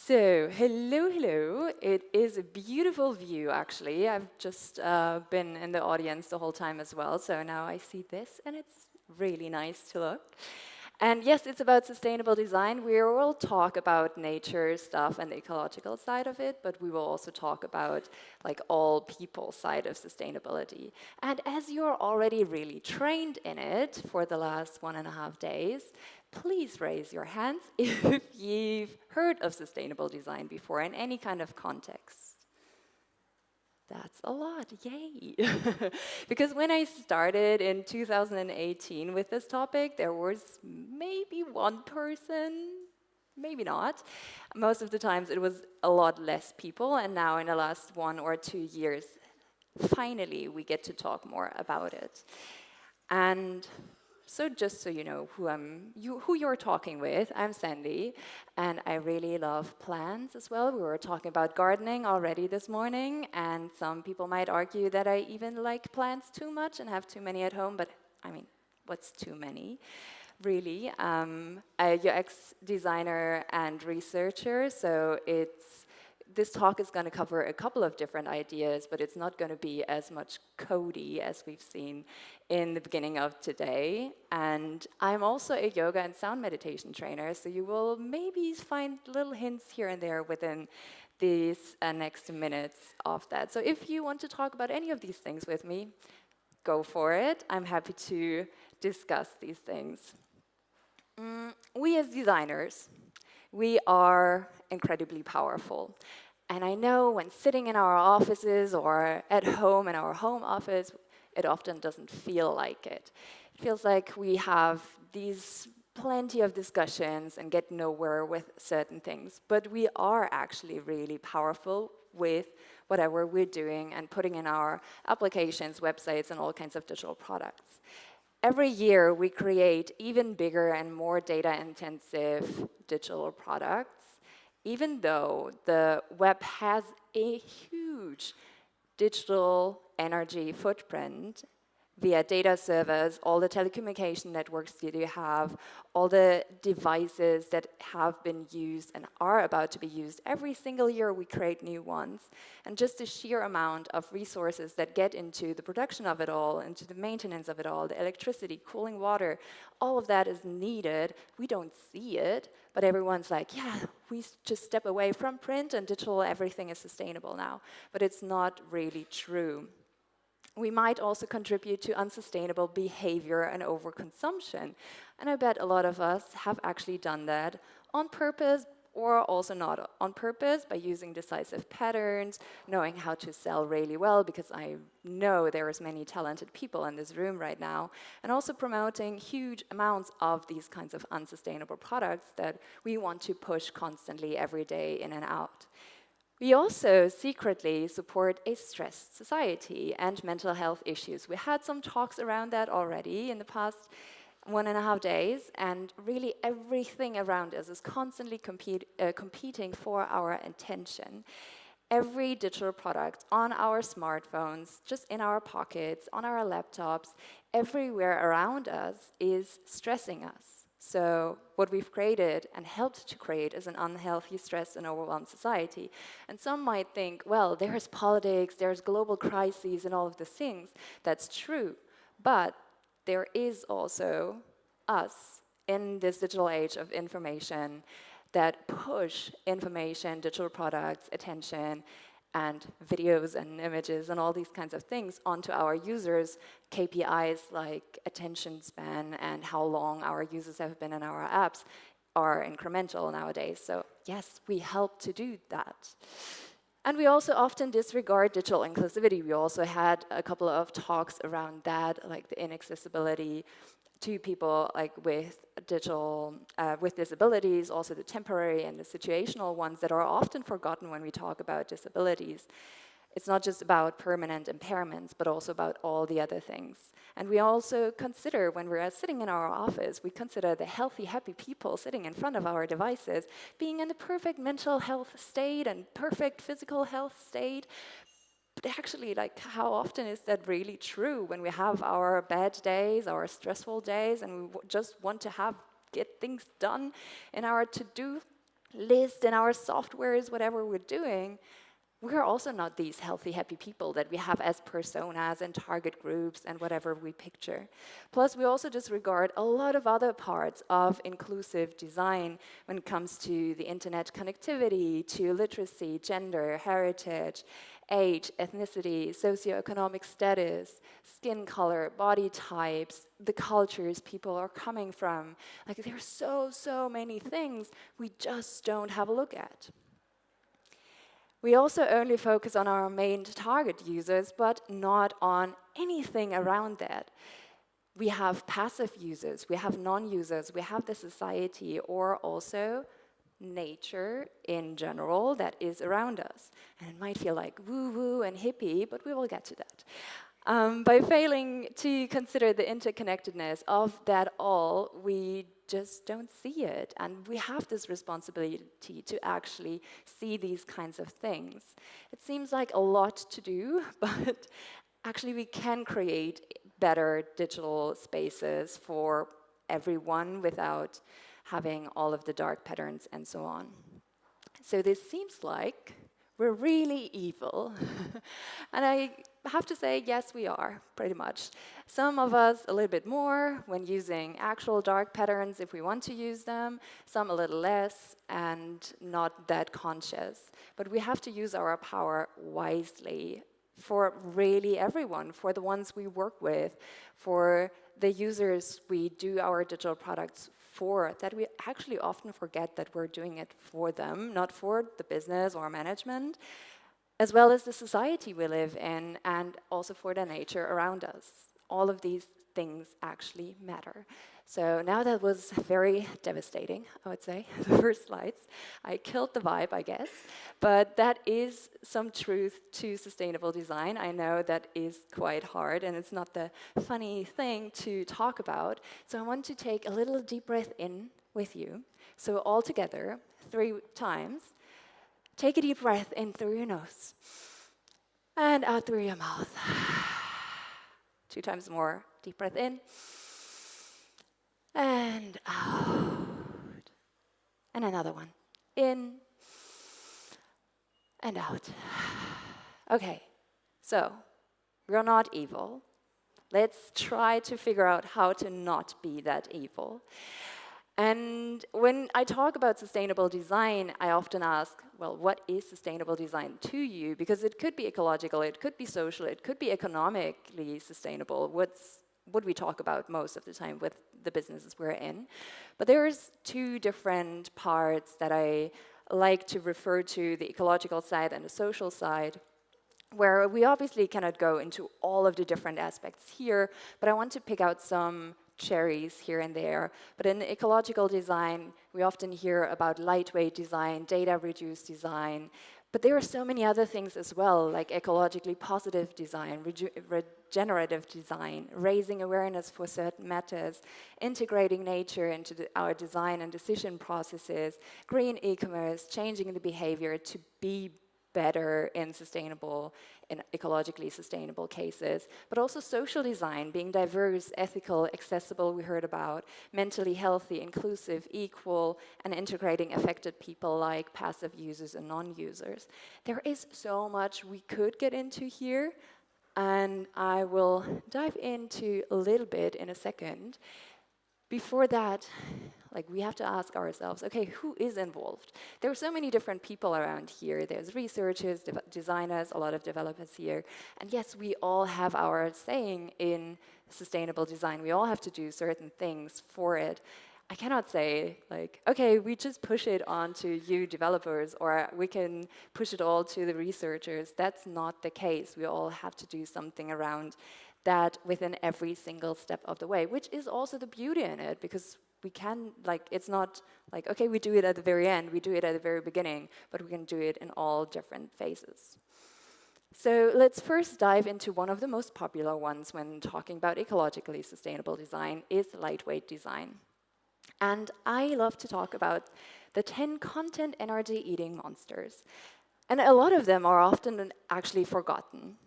So, hello. It is a beautiful view, actually. I've just been in the audience the whole time as well, so now I see this, and it's really nice to look. And yes, it's about sustainable design. We will talk about nature stuff and the ecological side of it, but we will also talk about like all people side of sustainability. And as you're already really trained in it for the last 1.5 days, please raise your hands if you've heard of sustainable design before in any kind of context. That's a lot, yay! Because when I started in 2018 with this topic, there was maybe one person, maybe not. Most of the times it was a lot less people, and now in the last 1 or 2 years, finally we get to talk more about it. And so just so you know who you're talking with, I'm Sandy, and I really love plants as well. We were talking about gardening already this morning, and some people might argue that I even like plants too much and have too many at home, but I mean, what's too many? Really, a UX designer and researcher, so this talk is going to cover a couple of different ideas, but it's not going to be as much codey as we've seen in the beginning of today. And I'm also a yoga and sound meditation trainer, so you will maybe find little hints here and there within these next minutes of that. So if you want to talk about any of these things with me, go for it. I'm happy to discuss these things. We as designers, we are incredibly powerful. And I know when sitting in our offices or at home in our home office, it often doesn't feel like it. It feels like we have these plenty of discussions and get nowhere with certain things. But we are actually really powerful with whatever we're doing and putting in our applications, websites, and all kinds of digital products. Every year, we create even bigger and more data-intensive digital products, even though the web has a huge digital energy footprint via data servers, all the telecommunication networks that you have, all the devices that have been used and are about to be used. Every single year we create new ones. And just the sheer amount of resources that get into the production of it all, into the maintenance of it all, the electricity, cooling water, all of that is needed. We don't see it, but everyone's like, yeah, we just step away from print and digital, everything is sustainable now. But it's not really true. We might also contribute to unsustainable behavior and overconsumption. And I bet a lot of us have actually done that on purpose or also not on purpose by using decisive patterns, knowing how to sell really well, because I know there is many talented people in this room right now, and also promoting huge amounts of these kinds of unsustainable products that we want to push constantly every day in and out. We also secretly support a stressed society and mental health issues. We had some talks around that already in the past 1.5 days, and really everything around us is constantly competing for our attention. Every digital product on our smartphones, just in our pockets, on our laptops, everywhere around us is stressing us. So what we've created and helped to create is an unhealthy, stressed, and overwhelmed society. And some might think, well, there's politics, there's global crises, and all of these things. That's true. But there is also us in this digital age of information that push information, digital products, attention, and videos and images and all these kinds of things onto our users, KPIs like attention span and how long our users have been in our apps are incremental nowadays. So yes, we help to do that. And we also often disregard digital inclusivity. We also had a couple of talks around that, like the inaccessibility to people like with disabilities, also the temporary and the situational ones that are often forgotten when we talk about disabilities. It's not just about permanent impairments, but also about all the other things. And we also consider, when we're sitting in our office, we consider the healthy, happy people sitting in front of our devices being in the perfect mental health state and perfect physical health state. But actually, like, how often is that really true when we have our bad days, our stressful days, and we just want to get things done in our to-do list in our softwares, whatever we're doing, we're also not these healthy, happy people that we have as personas and target groups and whatever we picture. Plus, we also disregard a lot of other parts of inclusive design when it comes to the internet connectivity, to literacy, gender, heritage, age, ethnicity, socioeconomic status, skin color, body types, the cultures people are coming from. Like, there's so many things we just don't have a look at. We also only focus on our main target users, but not on anything around that. We have passive users, we have non-users, we have the society, or also nature in general that is around us. And it might feel like woo-woo and hippie, but we will get to that. By failing to consider the interconnectedness of that all, we just don't see it. And we have this responsibility to actually see these kinds of things. It seems like a lot to do, but actually we can create better digital spaces for everyone without having all of the dark patterns and so on. So this seems like we're really evil. And I have to say, yes, we are, pretty much. Some of us a little bit more when using actual dark patterns if we want to use them, some a little less and not that conscious. But we have to use our power wisely for really everyone, for the ones we work with, for the users we do our digital products for, that we actually often forget that we're doing it for them, not for the business or management, as well as the society we live in, and also for the nature around us. All of these things actually matter. So now that was very devastating, I would say, the first slides. I killed the vibe, I guess. But that is some truth to sustainable design. I know that is quite hard, and it's not the funny thing to talk about. So I want to take a little deep breath in with you. So all together, 3 times. Take a deep breath in through your nose and out through your mouth. 2 times more. Deep breath in and out. And another one. In and out. Okay, so we're not evil. Let's try to figure out how to not be that evil. And when I talk about sustainable design, I often ask, well, what is sustainable design to you? Because it could be ecological, it could be social, it could be economically sustainable. What we talk about most of the time with the businesses we're in. But there's 2 different parts that I like to refer to, the ecological side and the social side, where we obviously cannot go into all of the different aspects here, but I want to pick out some cherries here and there. But in ecological design, we often hear about lightweight design, data-reduced design, but there are so many other things as well, like ecologically positive design, regenerative design, raising awareness for certain matters, integrating nature into our design and decision processes, green e-commerce, changing the behavior to be better in sustainable, in ecologically sustainable cases, but also social design, being diverse, ethical, accessible, we heard about, mentally healthy, inclusive, equal, and integrating affected people like passive users and non-users. There is so much we could get into here, and I will dive into a little bit in a second. Before that, we have to ask ourselves, okay, who is involved? There are so many different people around here. There's researchers, designers, a lot of developers here. And yes, we all have our saying in sustainable design. We all have to do certain things for it. I cannot say, okay, we just push it on to you developers, or we can push it all to the researchers. That's not the case. We all have to do something around that within every single step of the way, which is also the beauty in it, because we can, it's not okay, we do it at the very end, we do it at the very beginning, but we can do it in all different phases. So let's first dive into one of the most popular ones when talking about ecologically sustainable design is lightweight design. And I love to talk about the 10 content energy-eating monsters. And a lot of them are often actually forgotten.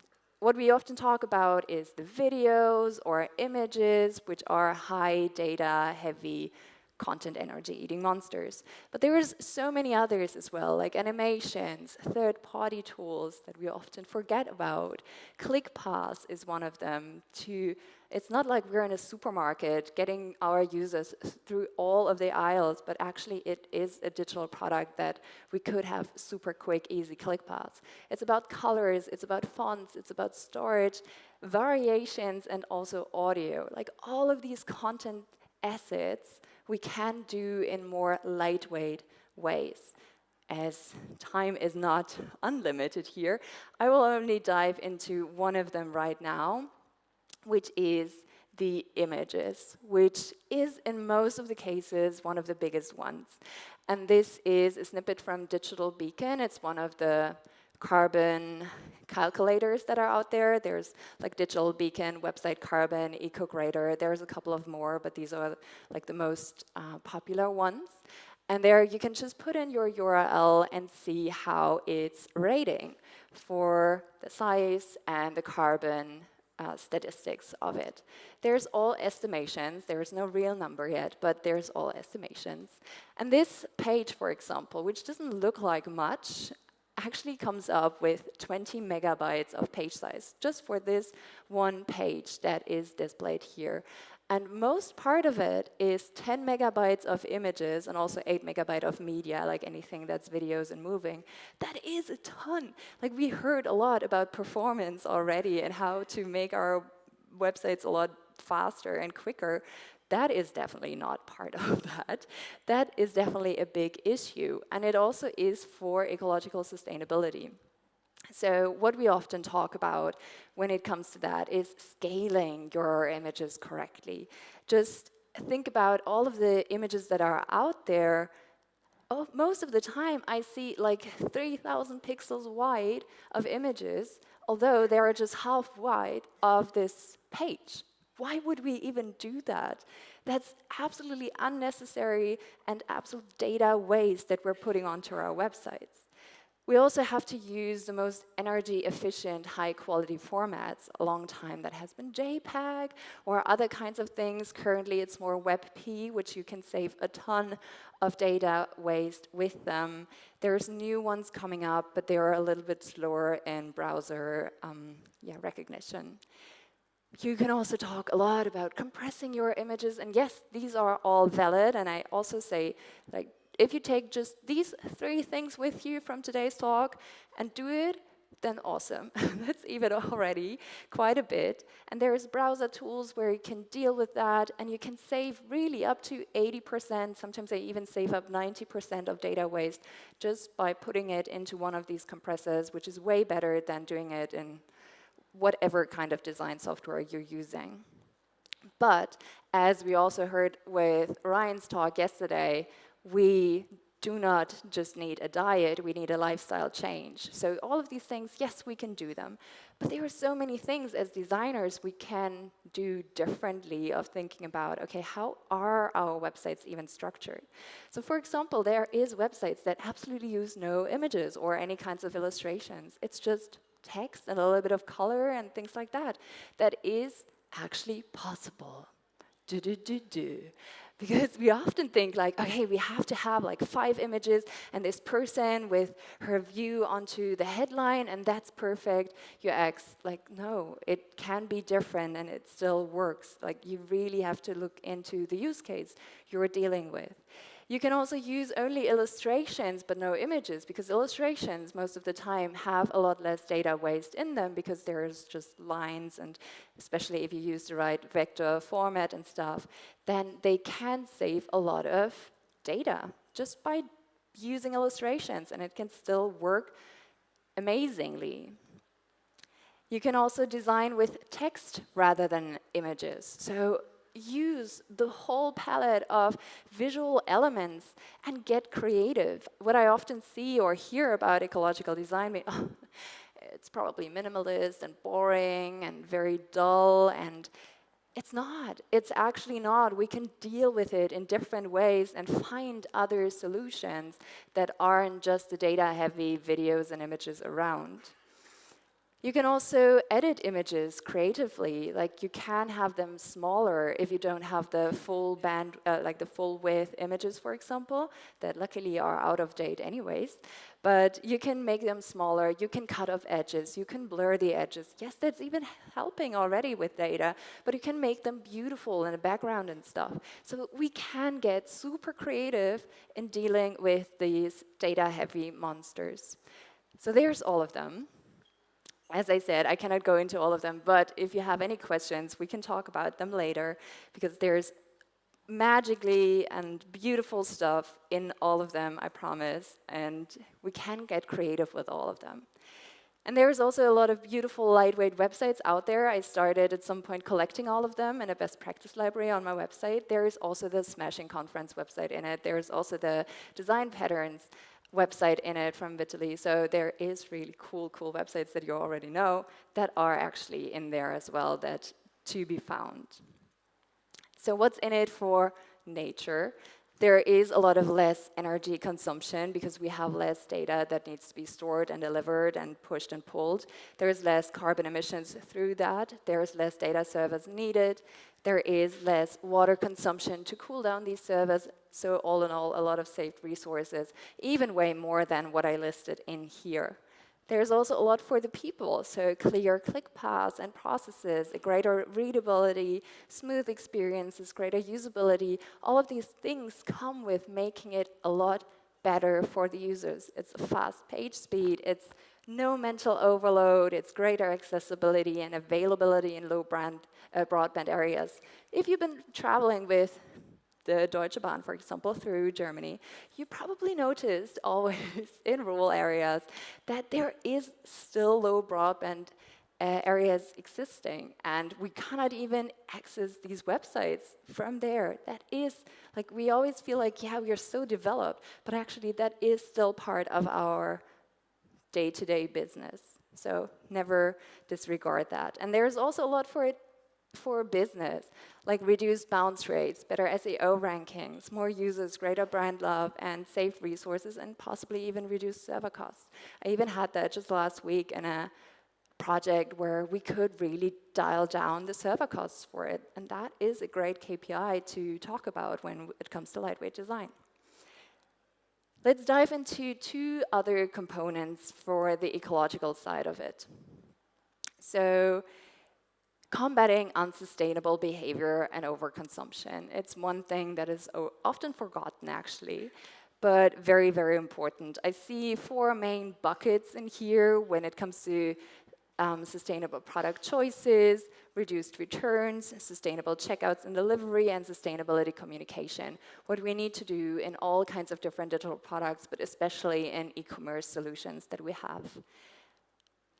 What we often talk about is the videos or images, which are high data, heavy content energy eating monsters. But there's so many others as well, like animations, third-party tools that we often forget about. ClickPass is one of them. It's not like we're in a supermarket getting our users through all of the aisles, but actually it is a digital product that we could have super quick, easy ClickPass. It's about colors, it's about fonts, it's about storage, variations, and also audio. Like all of these content assets we can do in more lightweight ways. As time is not unlimited here, I will only dive into one of them right now, which is the images, which is in most of the cases one of the biggest ones. And this is a snippet from Digital Beacon. It's one of the carbon calculators that are out there. There's like Digital Beacon, Website Carbon, EcoGrader. There's a couple of more, but these are like the most popular ones. And there you can just put in your URL and see how it's rating for the size and the carbon statistics of it. There's all estimations. There's no real number yet, but there's all estimations. And this page, for example, which doesn't look like much, actually comes up with 20 megabytes of page size, just for this one page that is displayed here. And most part of it is 10 megabytes of images and also 8 megabytes of media, like anything that's videos and moving. That is a ton. Like we heard a lot about performance already and how to make our websites a lot faster and quicker. That is definitely not part of that. That is definitely a big issue. And it also is for ecological sustainability. So what we often talk about when it comes to that is scaling your images correctly. Just think about all of the images that are out there. Oh, most of the time I see like 3,000 pixels wide of images, although they are just half wide of this page. Why would we even do that? That's absolutely unnecessary and absolute data waste that we're putting onto our websites. We also have to use the most energy efficient, high quality formats. A long time that has been JPEG or other kinds of things. Currently it's more WebP, which you can save a ton of data waste with them. There's new ones coming up, but they are a little bit slower in browser recognition. You can also talk a lot about compressing your images, and yes, these are all valid, and I also say, like, if you take just these 3 things with you from today's talk and do it, then awesome. That's even already quite a bit. And there's browser tools where you can deal with that, and you can save really up to 80%, sometimes they even save up 90% of data waste just by putting it into one of these compressors, which is way better than doing it in whatever kind of design software you're using. But as we also heard with Ryan's talk yesterday, we do not just need a diet, we need a lifestyle change. So all of these things, yes, we can do them. But there are so many things as designers we can do differently of thinking about, okay, how are our websites even structured? So for example, there is websites that absolutely use no images or any kinds of illustrations. It's just text and a little bit of color and things like that. That is actually possible. Because we often think like, okay, we have to have like 5 images and this person with her view onto the headline and that's perfect. You ask like, no, it can be different and it still works. Like you really have to look into the use case you're dealing with. You can also use only illustrations but no images, because illustrations most of the time have a lot less data waste in them because there's just lines, and especially if you use the right vector format and stuff, then they can save a lot of data just by using illustrations, and it can still work amazingly. You can also design with text rather than images. So use the whole palette of visual elements and get creative. What I often see or hear about ecological design, it's probably minimalist and boring and very dull, and it's not. It's actually not. We can deal with it in different ways and find other solutions that aren't just the data-heavy videos and images around. You can also edit images creatively. Like you can have them smaller if you don't have the full band, like the full width images, for example, that luckily are out of date anyways. But you can make them smaller, you can cut off edges, you can blur the edges. Yes, that's even helping already with data, but you can make them beautiful in the background and stuff. So we can get super creative in dealing with these data-heavy monsters. So there's all of them. As I said, I cannot go into all of them, but if you have any questions, we can talk about them later, because there's magically and beautiful stuff in all of them, I promise, and we can get creative with all of them. And there's also a lot of beautiful lightweight websites out there. I started at some point collecting all of them in a best practice library on my website. There is also the SmashingConf website in it. There's also the design patterns website in it from Vitaly. So there is really cool websites that you already know that are actually in there as well, that to be found. So what's in it for nature? There is a lot of less energy consumption because we have less data that needs to be stored and delivered and pushed and pulled. There's less carbon emissions through that. There's less data servers needed. There is less water consumption to cool down these servers. So all in all, a lot of saved resources, even way more than what I listed in here. There's also a lot for the people, so clear click paths and processes, a greater readability, smooth experiences, greater usability. All of these things come with making it a lot better for the users. It's a fast page speed, it's no mental overload, it's greater accessibility and availability in low broadband areas. If you've been traveling with the Deutsche Bahn, for example, through Germany, you probably noticed always in rural areas that there is still low broadband areas existing, and we cannot even access these websites from there. That is, like, we always feel like, yeah, we are so developed, but actually that is still part of our day-to-day business. So never disregard that. And there's also a lot for it for business, like reduced bounce rates, better SEO rankings, more users, greater brand love, and saved resources, and possibly even reduced server costs. I even had that just last week in a project where we could really dial down the server costs for it, and that is a great KPI to talk about when it comes to lightweight design. Let's dive into two other components for the ecological side of it. So, combating unsustainable behavior and overconsumption. It's one thing that is often forgotten, actually, but very, very important. I see 4 main buckets in here when it comes to sustainable product choices, reduced returns, sustainable checkouts and delivery, and sustainability communication. What we need to do in all kinds of different digital products, but especially in e-commerce solutions that we have.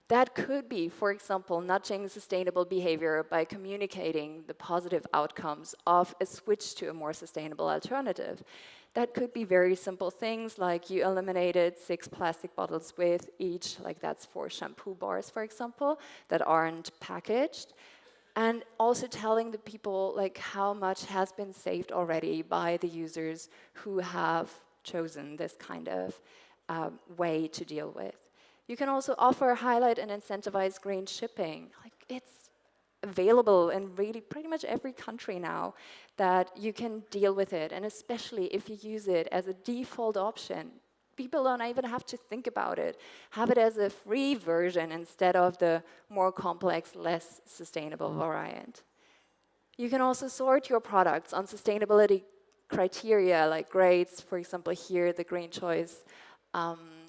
That could be, for example, nudging sustainable behavior by communicating the positive outcomes of a switch to a more sustainable alternative. That could be very simple things like you eliminated 6 plastic bottles with each, like that's 4 shampoo bars, for example, that aren't packaged. And also telling the people like how much has been saved already by the users who have chosen this kind of way to deal with. You can also offer, highlight, and incentivize green shipping. Like, it's available in really pretty much every country now that you can deal with it, and especially if you use it as a default option. People don't even have to think about it. Have it as a free version instead of the more complex, less sustainable variant. You can also sort your products on sustainability criteria like grades. For example, here, the Green Choice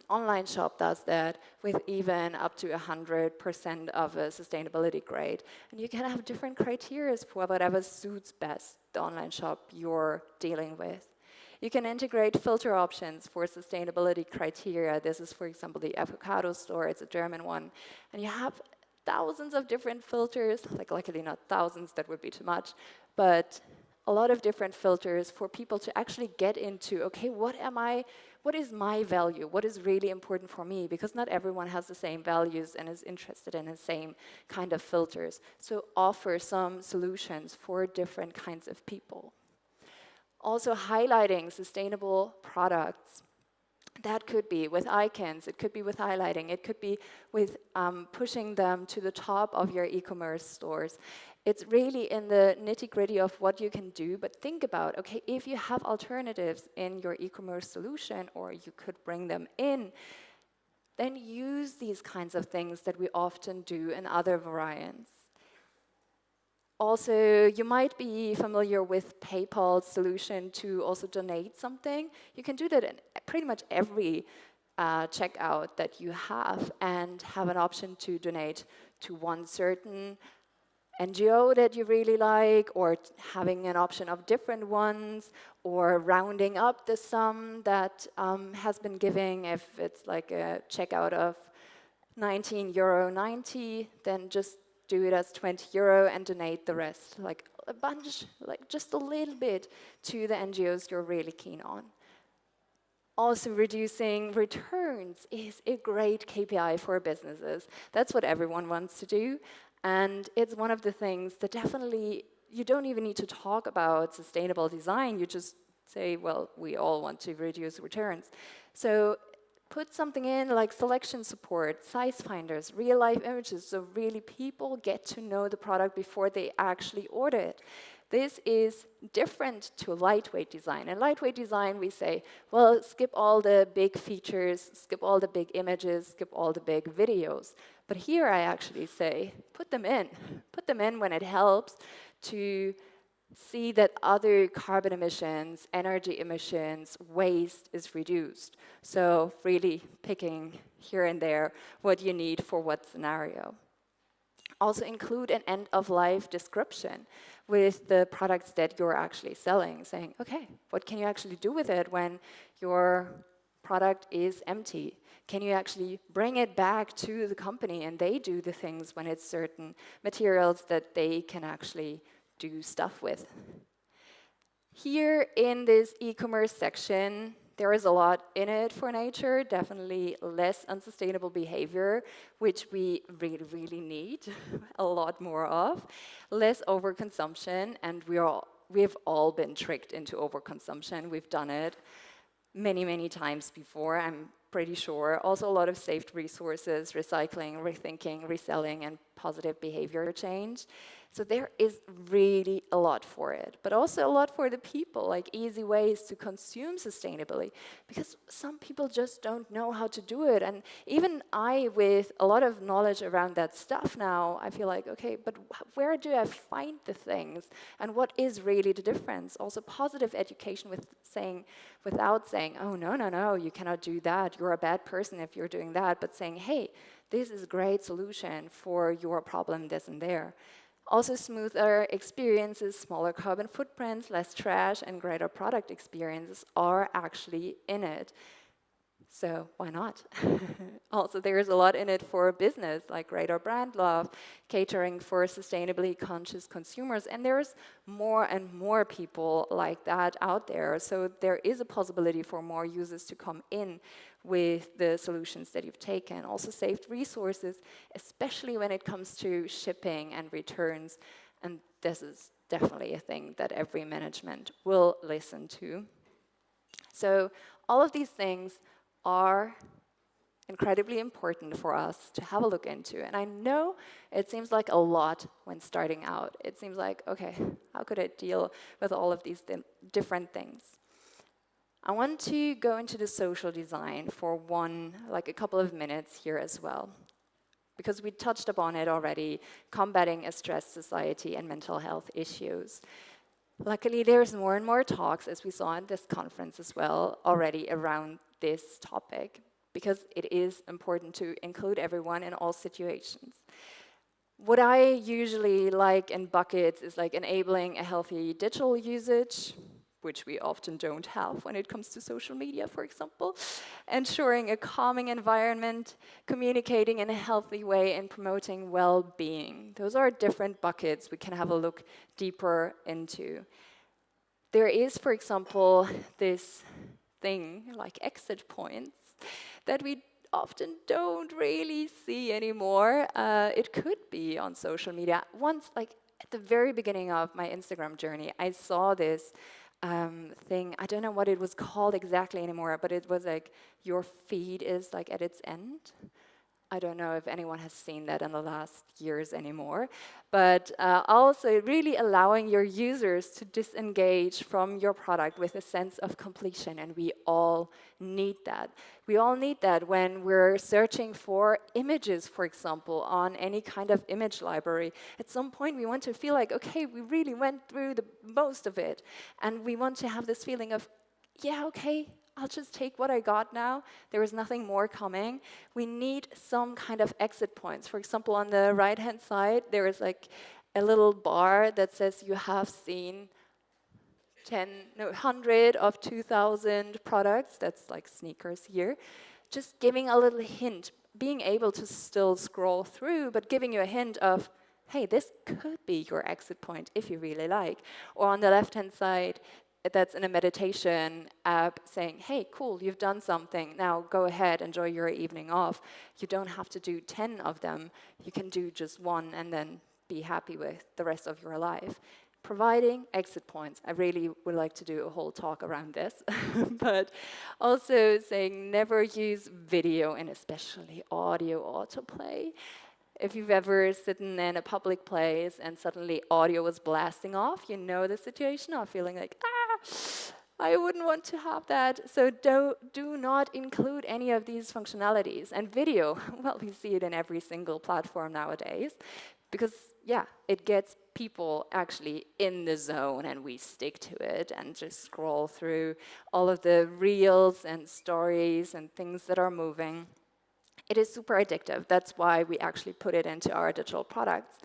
online shop does that with even up to 100% of a sustainability grade. And you can have different criteria for whatever suits best the online shop you're dealing with. You can integrate filter options for sustainability criteria. This is, for example, the Avocado Store. It's a German one. And you have thousands of different filters, like luckily not thousands, that would be too much, but a lot of different filters for people to actually get into, okay, what is my value? What is really important for me? Because not everyone has the same values and is interested in the same kind of filters. So offer some solutions for different kinds of people. Also highlighting sustainable products That could be with icons, it could be with highlighting, it could be with pushing them to the top of your e-commerce stores. It's really in the nitty-gritty of what you can do, but think about, okay, if you have alternatives in your e-commerce solution, or you could bring them in, then use these kinds of things that we often do in other variants. Also, you might be familiar with PayPal's solution to also donate something. You can do that in pretty much every checkout that you have, and have an option to donate to one certain NGO that you really like, or having an option of different ones, or rounding up the sum that has been giving. If it's like a checkout of €19.90, then just do it as €20 and donate the rest, like a bunch, like just a little bit, to the NGOs you're really keen on. Also, reducing returns is a great KPI for businesses. That's what everyone wants to do, and it's one of the things that definitely, you don't even need to talk about sustainable design, you just say, well, we all want to reduce returns. So put something in like selection support, size finders, real life images, so really people get to know the product before they actually order it. This is different to lightweight design. In lightweight design, we say, well, skip all the big features, skip all the big images, skip all the big videos. But here I actually say, put them in. Put them in when it helps to see that other carbon emissions, energy emissions, waste is reduced. So really picking here and there what you need for what scenario. Also include an end-of-life description with the products that you're actually selling, saying, okay, what can you actually do with it when your product is empty? Can you actually bring it back to the company and they do the things when it's certain materials that they can actually do stuff with? Here in this e-commerce section, there is a lot in it for nature, definitely less unsustainable behavior, which we really, really need a lot more of, less overconsumption, and we've all been tricked into overconsumption. We've done it many, many times before, I'm pretty sure. Also a lot of saved resources, recycling, rethinking, reselling, and positive behavior change. So there is really a lot for it, but also a lot for the people, like easy ways to consume sustainably, because some people just don't know how to do it. And even I, with a lot of knowledge around that stuff now, I feel like, okay, but where do I find the things? And what is really the difference? Also positive education without saying, oh, no, no, no, you cannot do that. You're a bad person if you're doing that. But saying, hey, this is a great solution for your problem, this and there. Also smoother experiences, smaller carbon footprints, less trash, and greater product experiences are actually in it. So why not? Also, there's a lot in it for business, like greater brand love, catering for sustainably conscious consumers, and there's more and more people like that out there. So there is a possibility for more users to come in with the solutions that you've taken. Also saved resources, especially when it comes to shipping and returns. And this is definitely a thing that every management will listen to. So all of these things are incredibly important for us to have a look into. And I know it seems like a lot when starting out. It seems like, okay, how could I deal with all of these different things? I want to go into the social design for a couple of minutes here as well, because we touched upon it already, combating a stressed society and mental health issues. Luckily, there's more and more talks, as we saw at this conference as well, already around this topic, because it is important to include everyone in all situations. What I usually like in buckets is like enabling a healthy digital usage, which we often don't have when it comes to social media, for example, ensuring a calming environment, communicating in a healthy way, and promoting well-being. Those are different buckets we can have a look deeper into. There is, for example, this thing like exit points that we often don't really see anymore. It could be on social media. Once, like at the very beginning of my Instagram journey, I saw this thing. I don't know what it was called exactly anymore, but it was like your feed is like at its end. I don't know if anyone has seen that in the last years anymore, but also really allowing your users to disengage from your product with a sense of completion, and we all need that. We all need that when we're searching for images, for example, on any kind of image library. At some point, we want to feel like, okay, we really went through the most of it, and we want to have this feeling of, yeah, okay, I'll just take what I got now. There is nothing more coming. We need some kind of exit points. For example, on the right-hand side, there is like a little bar that says you have seen 100 of 2,000 products. That's like sneakers here. Just giving a little hint, being able to still scroll through, but giving you a hint of, hey, this could be your exit point if you really like. Or on the left-hand side, that's in a meditation app saying, hey, cool, you've done something. Now go ahead, enjoy your evening off. You don't have to do 10 of them. You can do just one and then be happy with the rest of your life. Providing exit points. I really would like to do a whole talk around this. But also saying never use video and especially audio autoplay. If you've ever sitting in a public place and suddenly audio was blasting off, you know the situation of feeling like, I wouldn't want to have that. So do not include any of these functionalities. And video, well, we see it in every single platform nowadays. Because, yeah, it gets people actually in the zone and we stick to it and just scroll through all of the reels and stories and things that are moving. It is super addictive. That's why we actually put it into our digital products.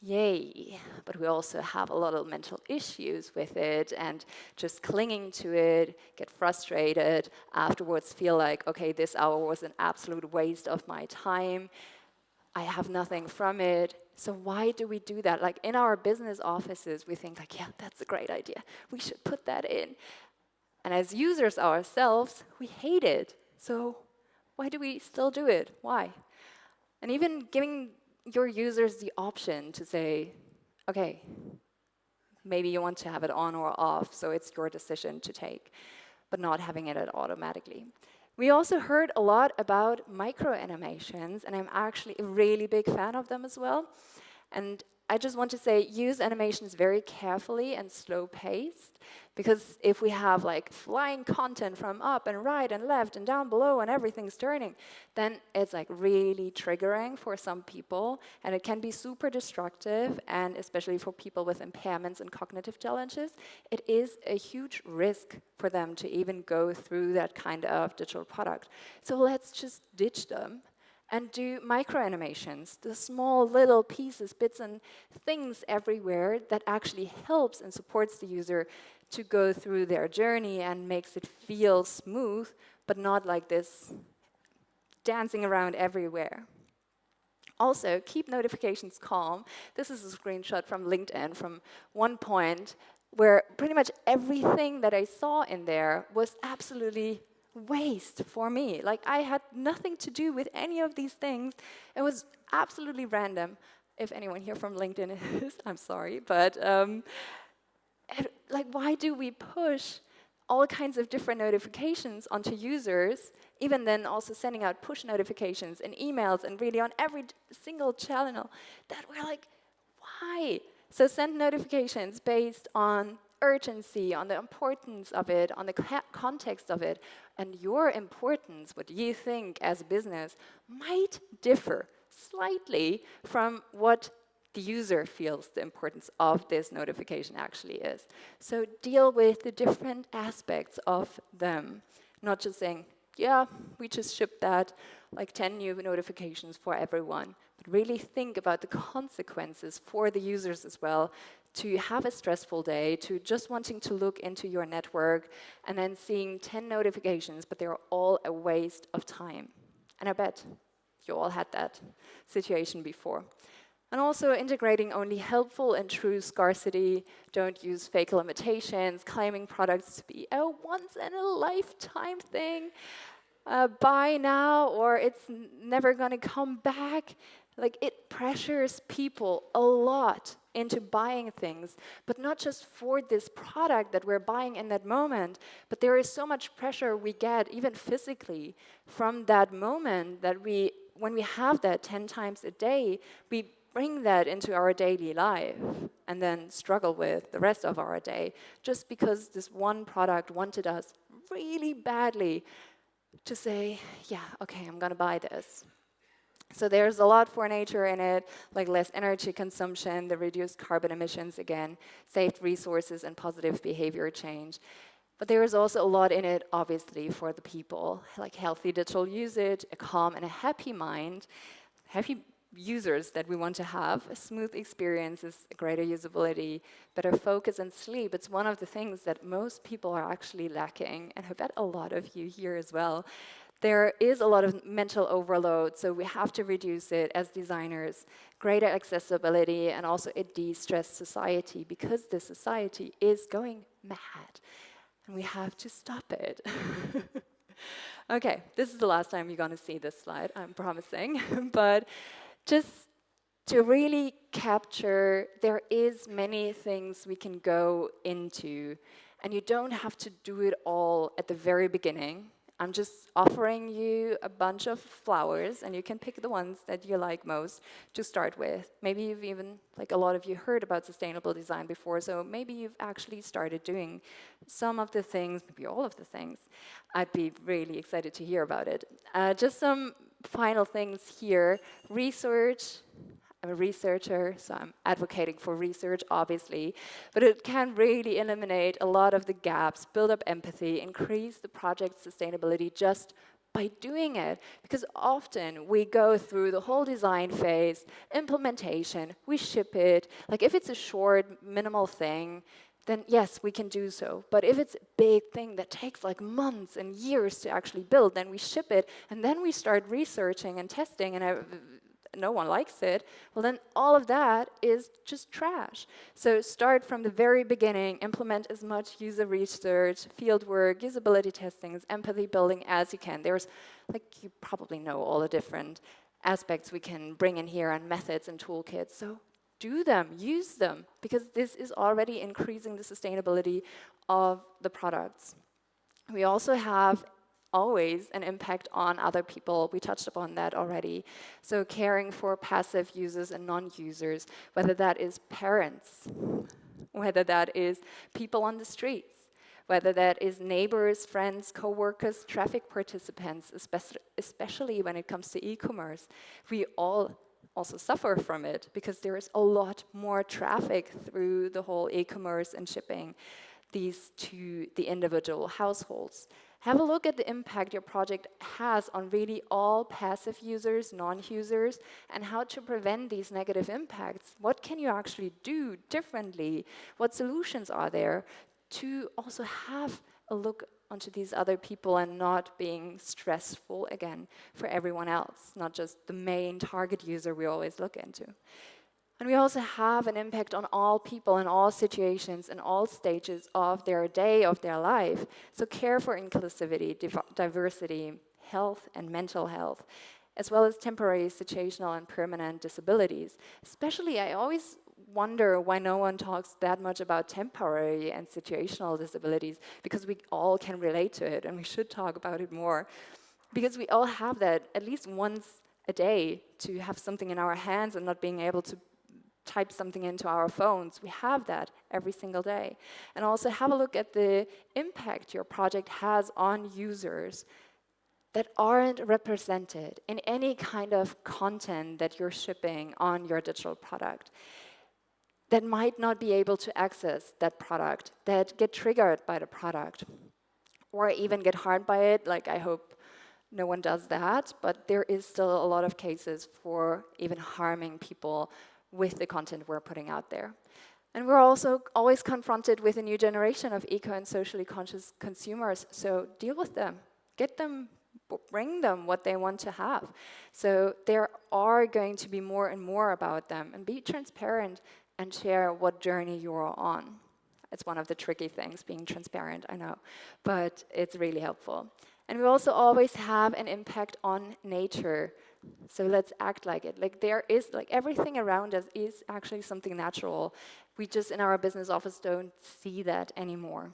Yay, but we also have a lot of mental issues with it and just clinging to it, get frustrated, afterwards feel like, okay, this hour was an absolute waste of my time. I have nothing from it. So why do we do that? Like in our business offices, we think like, yeah, that's a great idea. We should put that in. And as users ourselves, we hate it. So why do we still do it? Why? And even giving your users the option to say, okay, maybe you want to have it on or off, so it's your decision to take, but not having it automatically. We also heard a lot about micro animations, and I'm actually a really big fan of them as well. And I just want to say, use animations very carefully and slow-paced, because if we have like flying content from up and right and left and down below and everything's turning, then it's like really triggering for some people, and it can be super destructive, and especially for people with impairments and cognitive challenges, it is a huge risk for them to even go through that kind of digital product. So let's just ditch them and do micro animations, the small little pieces, bits and things everywhere that actually helps and supports the user to go through their journey and makes it feel smooth, but not like this dancing around everywhere. Also, keep notifications calm. This is a screenshot from LinkedIn from one point where pretty much everything that I saw in there was absolutely waste for me. Like, I had nothing to do with any of these things. It was absolutely random. If anyone here from LinkedIn is, I'm sorry, but like, why do we push all kinds of different notifications onto users, even then also sending out push notifications and emails and really on every single channel, that we're like, why? So send notifications based on urgency, on the importance of it, on the context of it, and your importance, what you think as a business, might differ slightly from what the user feels the importance of this notification actually is. So deal with the different aspects of them, not just saying, yeah, we just shipped that, like 10 new notifications for everyone, but really think about the consequences for the users as well, to have a stressful day, to just wanting to look into your network and then seeing 10 notifications, but they're all a waste of time. And I bet you all had that situation before. And also integrating only helpful and true scarcity. Don't use fake limitations, claiming products to be a once-in-a-lifetime thing. Buy now or it's never going to come back. Like, it pressures people a lot into buying things, but not just for this product that we're buying in that moment, but there is so much pressure we get, even physically, from that moment that when we have that 10 times a day, we bring that into our daily life and then struggle with the rest of our day, just because this one product wanted us really badly to say, yeah, okay, I'm gonna buy this. So there's a lot for nature in it, like less energy consumption, the reduced carbon emissions again, saved resources and positive behavior change. But there is also a lot in it, obviously, for the people, like healthy digital usage, a calm and a happy mind, happy users that we want to have, smooth experiences, greater usability, better focus and sleep. It's one of the things that most people are actually lacking, and I bet a lot of you here as well. There is a lot of mental overload, so we have to reduce it as designers. Greater accessibility and also a de-stressed society, because the society is going mad and we have to stop it. Okay, this is the last time you're going to see this slide, I'm promising. But just to really capture, there is many things we can go into, and you don't have to do it all at the very beginning. I'm just offering you a bunch of flowers, and you can pick the ones that you like most to start with. Maybe you've even, like a lot of you, heard about sustainable design before, so maybe you've actually started doing some of the things, maybe all of the things. I'd be really excited to hear about it. Just some final things here. Research. I'm a researcher, so I'm advocating for research, obviously, but it can really eliminate a lot of the gaps, build up empathy, increase the project's sustainability just by doing it. Because often we go through the whole design phase, implementation, we ship it. Like if it's a short, minimal thing, then yes, we can do so. But if it's a big thing that takes like months and years to actually build, then we ship it, and then we start researching and testing, and no one likes it, well then all of that is just trash. So start from the very beginning, implement as much user research, field work, usability testings, empathy building as you can. There's, like, you probably know all the different aspects we can bring in here and methods and toolkits. So do them, use them, because this is already increasing the sustainability of the products. We also have always an impact on other people. We touched upon that already. So caring for passive users and non-users, whether that is parents, whether that is people on the streets, whether that is neighbors, friends, co-workers, traffic participants, especially when it comes to e-commerce. We all also suffer from it because there is a lot more traffic through the whole e-commerce and shipping these to the individual households. Have a look at the impact your project has on really all passive users, non-users, and how to prevent these negative impacts. What can you actually do differently? What solutions are there to also have a look onto these other people and not being stressful again for everyone else, not just the main target user we always look into. And we also have an impact on all people in all situations and all stages of their day, of their life. So care for inclusivity, diversity, health and mental health, as well as temporary, situational and permanent disabilities. Especially, I always wonder why no one talks that much about temporary and situational disabilities, because we all can relate to it and we should talk about it more. Because we all have that at least once a day, to have something in our hands and not being able to type something into our phones. We have that every single day. And also have a look at the impact your project has on users that aren't represented in any kind of content that you're shipping on your digital product, that might not be able to access that product, that get triggered by the product, or even get harmed by it. Like, I hope no one does that, but there is still a lot of cases for even harming people with the content we're putting out there. And we're also always confronted with a new generation of eco and socially conscious consumers, so deal with them, get them, bring them what they want to have. So there are going to be more and more about them, and be transparent and share what journey you're on. It's one of the tricky things, being transparent, I know, but it's really helpful. And we also always have an impact on nature. So let's act like it. Like there is, like everything around us is actually something natural. We just in our business office don't see that anymore.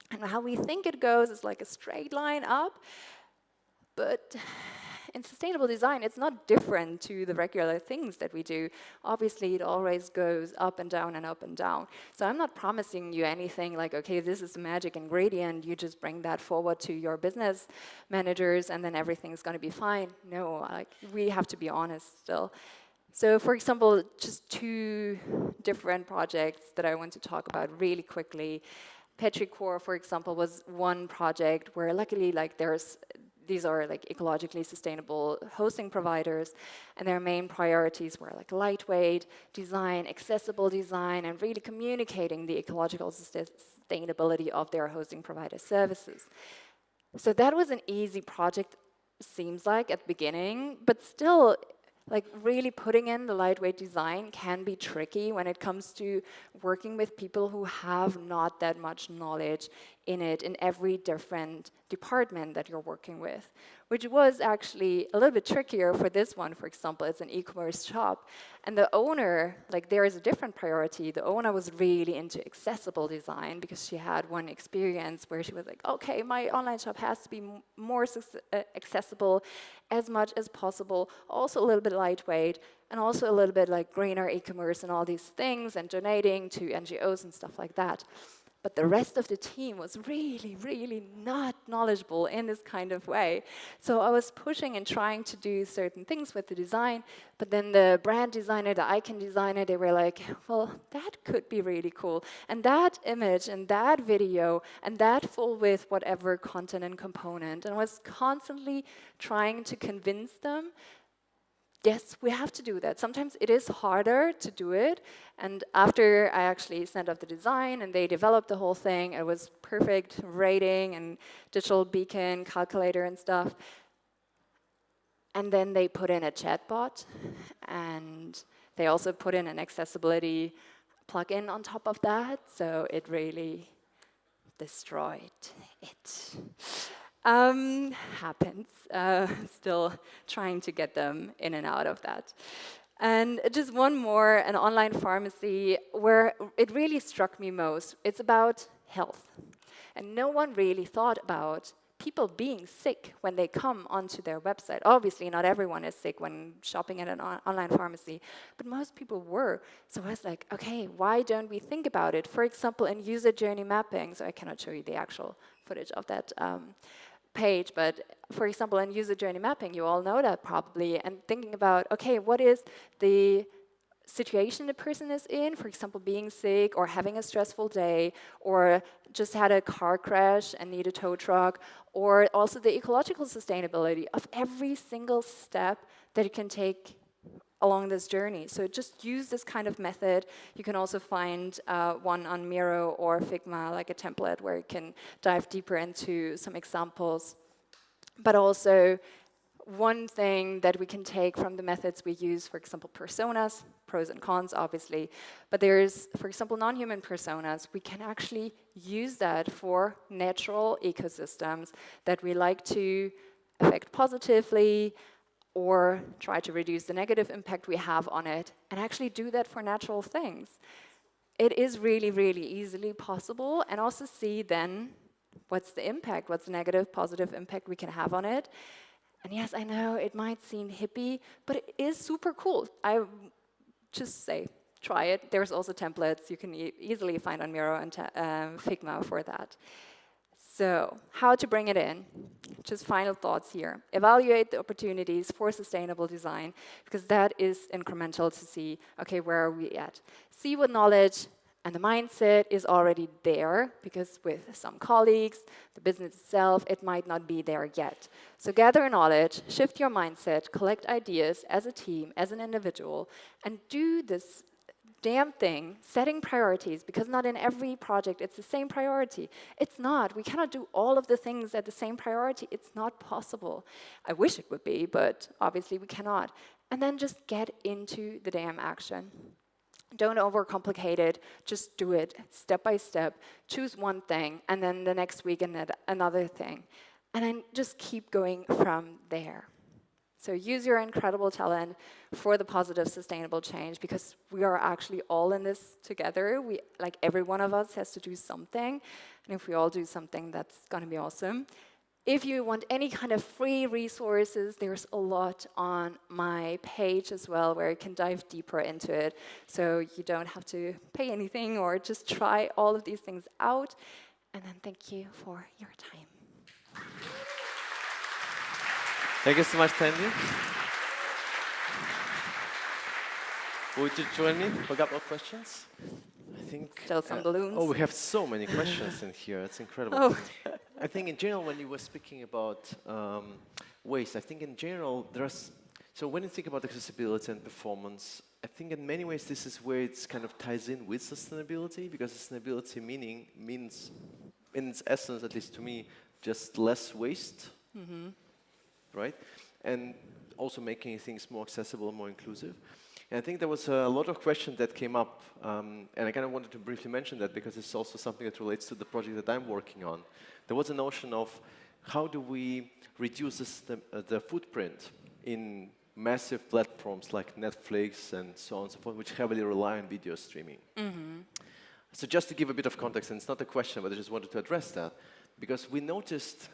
And how we think it goes is like a straight line up, but in sustainable design, it's not different to the regular things that we do. Obviously, it always goes up and down and up and down. So I'm not promising you anything like, okay, this is the magic ingredient, you just bring that forward to your business managers and then everything's gonna be fine. No, like, we have to be honest still. So for example, just 2 different projects that I want to talk about really quickly. Petrichor, for example, was one project where luckily like these are like ecologically sustainable hosting providers, and their main priorities were like lightweight design, accessible design, and really communicating the ecological sustainability of their hosting provider services. So that was an easy project, seems like at the beginning, but still, like really putting in the lightweight design can be tricky when it comes to working with people who have not that much knowledge in it in every different department that you're working with, which was actually a little bit trickier for this one. For example, it's an e-commerce shop, and the owner, like there is a different priority. The owner was really into accessible design because she had one experience where she was like, okay, my online shop has to be more accessible as much as possible, also a little bit lightweight, and also a little bit like greener e-commerce and all these things, and donating to NGOs and stuff like that. But the rest of the team was really, really not knowledgeable in this kind of way. So I was pushing and trying to do certain things with the design, but then the brand designer, the icon designer, they were like, well, that could be really cool. And that image and that video and that full width, whatever content and component. And I was constantly trying to convince them, yes, we have to do that. Sometimes it is harder to do it. And after I actually sent out the design and they developed the whole thing, it was perfect rating and digital beacon, calculator and stuff. And then they put in a chatbot, and they also put in an accessibility plugin on top of that. So it really destroyed it. Happens. Still trying to get them in and out of that. And just one more, an online pharmacy where it really struck me most. It's about health. And no one really thought about people being sick when they come onto their website. Obviously, not everyone is sick when shopping at an online pharmacy, but most people were. So I was like, okay, why don't we think about it? For example, in user journey mapping, so I cannot show you the actual footage of that page, but for example, in user journey mapping, you all know that probably, and thinking about, okay, what is the situation the person is in, for example, being sick or having a stressful day or just had a car crash and need a tow truck, or also the ecological sustainability of every single step that you can take along this journey. So just use this kind of method. You can also find one on Miro or Figma, like a template where you can dive deeper into some examples. But also, one thing that we can take from the methods we use, for example, personas, pros and cons, obviously, but there's, for example, non-human personas. We can actually use that for natural ecosystems that we like to affect positively, or try to reduce the negative impact we have on it, and actually do that for natural things. It is really, really easily possible, and also see then what's the impact, what's the negative, positive impact we can have on it. And yes, I know it might seem hippie, but it is super cool. I just say, try it. There's also templates you can easily find on Miro and Figma for that. So, how to bring it in? Just final thoughts here. Evaluate the opportunities for sustainable design, because that is incremental to see, okay, where are we at? See what knowledge and the mindset is already there, because with some colleagues, the business itself, it might not be there yet. So gather knowledge, shift your mindset, collect ideas as a team, as an individual, and do this damn thing, setting priorities, because not in every project it's the same priority. It's not. We cannot do all of the things at the same priority. It's not possible. I wish it would be, but obviously we cannot. And then just get into the damn action. Don't overcomplicate it. Just do it step by step. Choose one thing, and then the next week another thing. And then just keep going from there. So use your incredible talent for the positive, sustainable change, because we are actually all in this together. Like every one of us has to do something. And if we all do something, that's going to be awesome. If you want any kind of free resources, there's a lot on my page as well where you can dive deeper into it. So you don't have to pay anything or just try all of these things out. And then thank you for your time. Thank you so much, Tandy. Would you join me for a couple of questions? I think. Still some balloons. Oh, we have so many questions in here. It's incredible. Oh. I think in general, when you were speaking about waste, I think in general, so when you think about accessibility and performance, I think in many ways this is where it kind of ties in with sustainability, because sustainability means, in its essence, at least to me, just less waste, right? And also making things more accessible, more inclusive. And I think there was a lot of questions that came up, and I kind of wanted to briefly mention that because it's also something that relates to the project that I'm working on. There was a notion of how do we reduce the footprint in massive platforms like Netflix and so on and so forth, which heavily rely on video streaming. So just to give a bit of context, and it's not a question, but I just wanted to address that, because we noticed,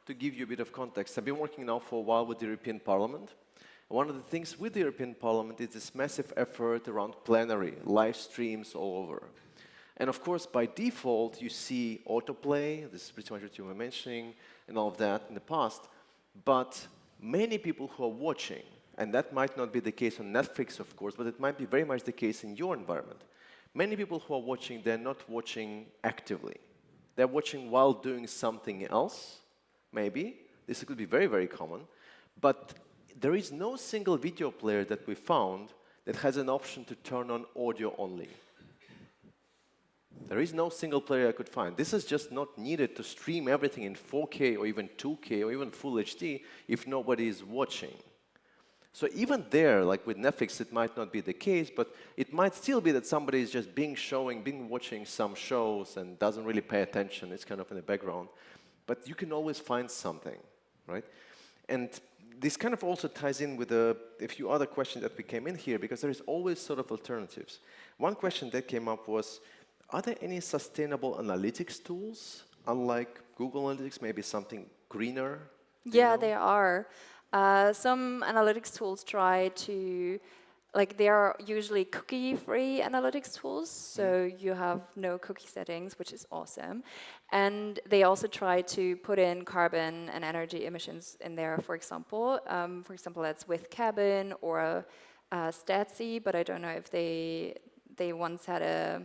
to give you a bit of context, I've been working now for a while with the European Parliament. One of the things with the European Parliament is this massive effort around plenary, live streams all over. And of course, by default, you see autoplay, this is pretty much what you were mentioning, and all of that in the past. But many people who are watching, and that might not be the case on Netflix, of course, but it might be very much the case in your environment. Many people who are watching, they're not watching actively. They're watching while doing something else, maybe. This could be very, very common. But there is no single video player that we found that has an option to turn on audio only. There is no single player I could find. This is just not needed to stream everything in 4K or even 2K or even Full HD if nobody is watching. So even there, like with Netflix, it might not be the case, but it might still be that somebody is just watching some shows and doesn't really pay attention. It's kind of in the background. But you can always find something, right? And this kind of also ties in with a few other questions that we came in here, because there is always sort of alternatives. One question that came up was, are there any sustainable analytics tools, unlike Google Analytics, maybe something greener? Yeah, there are. Some analytics tools try to, they are usually cookie-free analytics tools, so you have no cookie settings, which is awesome. And they also try to put in carbon and energy emissions in there, for example. That's with Cabin or Statsy, but I don't know if they once had a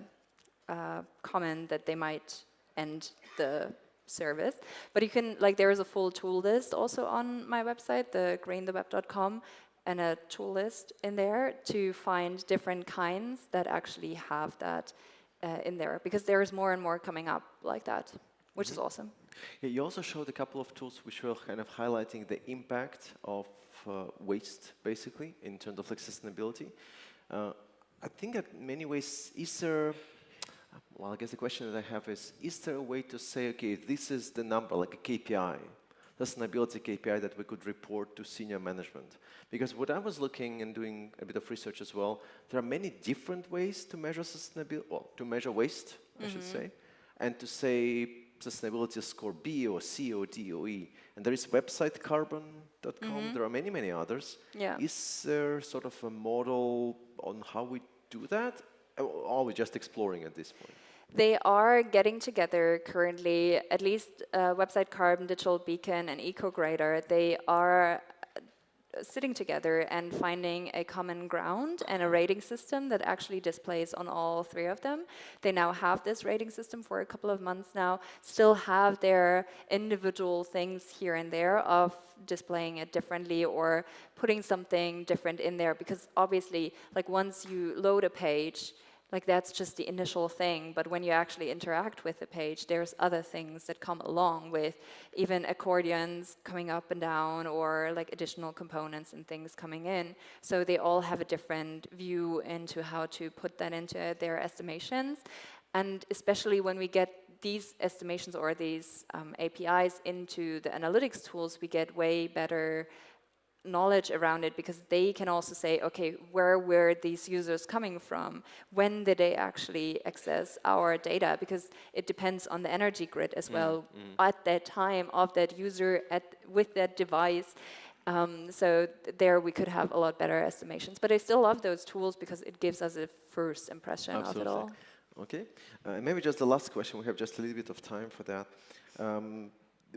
comment that they might end the service. But you can, there is a full tool list also on my website, the greentheweb.com, and a tool list in there to find different kinds that actually have that in there, because there is more and more coming up like that, which is awesome. Yeah, you also showed a couple of tools which were kind of highlighting the impact of waste, basically, in terms of sustainability. I think that in many ways, well, I guess the question that I have is there a way to say, okay, this is the number, like a KPI, sustainability KPI that we could report to senior management? Because what I was looking and doing a bit of research as well, there are many different ways to measure sustainability, well, to measure waste, I should say, and to say sustainability score B or C or D or E. And there is website carbon.com, there are many, many others. Yeah. Is there sort of a model on how we do that? Or are we just exploring at this point? They are getting together currently, at least Website Carbon, Digital Beacon, and EcoGrader. They are sitting together and finding a common ground and a rating system that actually displays on all three of them. They now have this rating system for a couple of months now, still have their individual things here and there of displaying it differently or putting something different in there, because obviously, once you load a page, that's just the initial thing, but when you actually interact with the page, there's other things that come along with even accordions coming up and down, or additional components and things coming in. So they all have a different view into how to put that into their estimations. And especially when we get these estimations or these APIs into the analytics tools, we get way better knowledge around it, because they can also say, okay, where were these users coming from? When did they actually access our data? Because it depends on the energy grid as well at that time of that user with that device. So there we could have a lot better estimations. But I still love those tools because it gives us a first impression of it all. Okay. Maybe just the last question. We have just a little bit of time for that.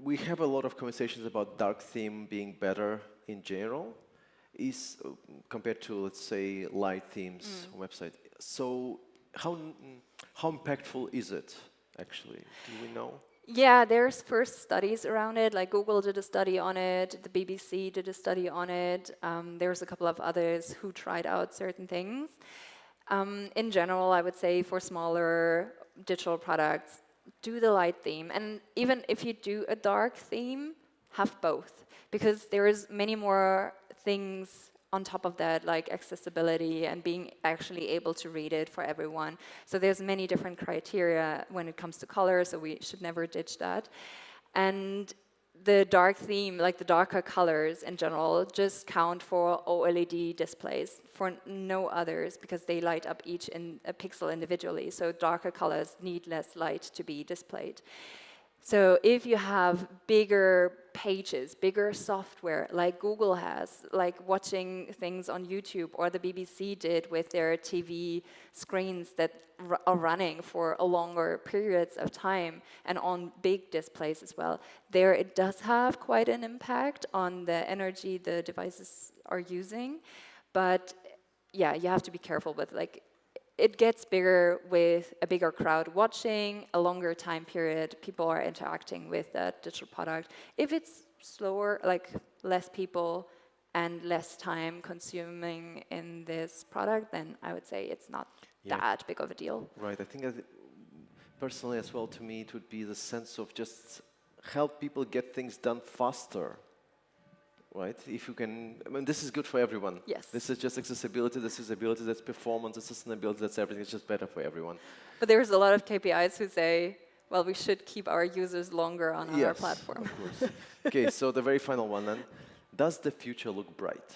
We have a lot of conversations about dark theme being better in general, compared to, let's say, light themes website. So how impactful is it, actually? Do we know? Yeah, there's first studies around it, like Google did a study on it, the BBC did a study on it, there's a couple of others who tried out certain things. In general, I would say for smaller digital products, do the light theme. And even if you do a dark theme, have both. Because there is many more things on top of that, like accessibility and being actually able to read it for everyone. So there's many different criteria when it comes to color, so we should never ditch that. And the dark theme, like the darker colors in general, just count for OLED displays, for no others, because they light up each in a pixel individually. So darker colors need less light to be displayed. So if you have bigger pages, bigger software like Google has, like watching things on YouTube, or the BBC did with their TV screens that are running for a longer periods of time and on big displays as well, there it does have quite an impact on the energy the devices are using. But yeah, you have to be careful with, like, it gets bigger with a bigger crowd watching, a longer time period, people are interacting with that digital product. If it's slower, like less people and less time consuming in this product, then I would say it's not that big of a deal. Right, I think personally as well, to me, it would be the sense of just help people get things done faster. Right? If you can, I mean, this is good for everyone. Yes. This is just accessibility, this is ability, that's performance, that's sustainability, that's everything. It's just better for everyone. But there's a lot of KPIs who say, well, we should keep our users longer on our platform. Of course. Okay, so the very final one then. Does the future look bright?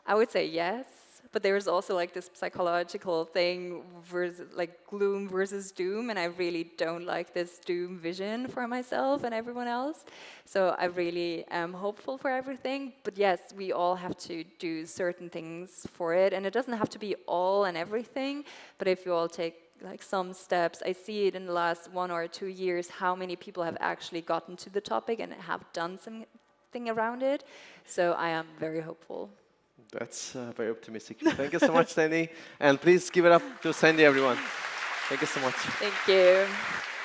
I would say yes. But there's also like this psychological thing, versus, like gloom versus doom, and I really don't like this doom vision for myself and everyone else. So I really am hopeful for everything. But yes, we all have to do certain things for it, and it doesn't have to be all and everything. But if you all take like some steps, I see it in the last 1 or 2 years how many people have actually gotten to the topic and have done something around it. So I am very hopeful. That's very optimistic. Thank you so much, Sandy. And please give it up to Sandy, everyone. Thank you so much. Thank you.